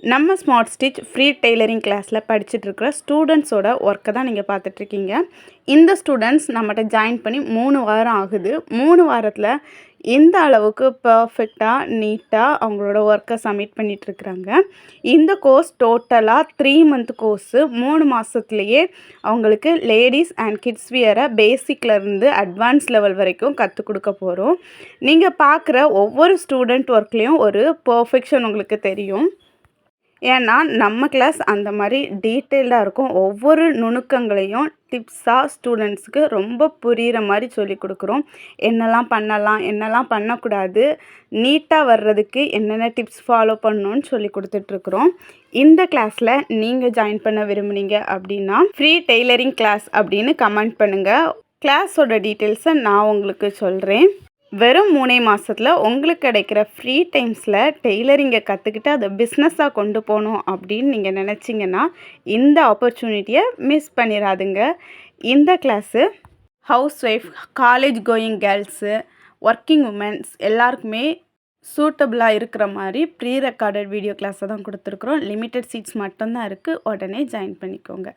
நம்ம smart stitch free tailoring கிளாஸில் படிச்சுட்ருக்கிற ஸ்டூடெண்ட்ஸோட ஒர்க்கை தான் நீங்கள் பார்த்துட்ருக்கீங்க. இந்த ஸ்டூடெண்ட்ஸ் நம்மகிட்ட ஜாயின் பண்ணி 3 வாரம் ஆகுது. 3 வாரத்தில் இந்த அளவுக்கு பர்ஃபெக்டாக நீட்டாக அவங்களோட ஒர்க்கை சப்மிட் பண்ணிகிட்ருக்குறாங்க. இந்த கோர்ஸ் டோட்டலாக 3 மந்த் கோர்ஸு. 3 மாதத்துலேயே அவங்களுக்கு லேடிஸ் அண்ட் கிட்ஸ் வியரை பேசிக்லேருந்து அட்வான்ஸ் லெவல் வரைக்கும் கற்றுக் கொடுக்க போகிறோம். நீங்கள் பார்க்குற ஒவ்வொரு ஸ்டூடெண்ட் ஒர்க்லேயும் ஒரு பர்ஃபெக்ஷன் உங்களுக்கு தெரியும். ஏன்னா நம்ம கிளாஸ் அந்த மாதிரி டீட்டெயில்டாக இருக்கும். ஒவ்வொரு நுணுக்கங்களையும் டிப்ஸாக ஸ்டூடெண்ட்ஸுக்கு ரொம்ப புரிகிற மாதிரி சொல்லிக் கொடுக்குறோம். என்னெல்லாம் பண்ணலாம், என்னெல்லாம் பண்ணக்கூடாது, நீட்டாக வர்றதுக்கு என்னென்ன டிப்ஸ் ஃபாலோ பண்ணணும்னு சொல்லி கொடுத்துட்ருக்குறோம். இந்த கிளாஸில் நீங்கள் ஜாயின் பண்ண விரும்புனீங்க அப்படின்னா ஃப்ரீ டெய்லரிங் கிளாஸ் அப்படின்னு கமெண்ட் பண்ணுங்கள். கிளாஸோட டீட்டெயில்ஸை நான் உங்களுக்கு சொல்கிறேன். வெறும் 3 மாதத்தில் உங்களுக்கு கிடைக்கிற ஃப்ரீ டைம்ஸில் டெய்லரிங்கை கற்றுக்கிட்டு அதை பிஸ்னஸாக கொண்டு போகணும் அப்படின்னு நீங்கள் நினச்சிங்கன்னா இந்த ஆப்பர்ச்சுனிட்டியை மிஸ் பண்ணிடாதுங்க. இந்த class house wife, college going girls, working women's எல்லாருக்குமே சூட்டபுளாக இருக்கிற மாதிரி ப்ரீ ரெக்கார்டட் வீடியோ கிளாஸை தான் கொடுத்துருக்குறோம். லிமிட்டட் சீட்ஸ் மட்டும்தான் இருக்குது. உடனே ஜாயின் பண்ணிக்கோங்க.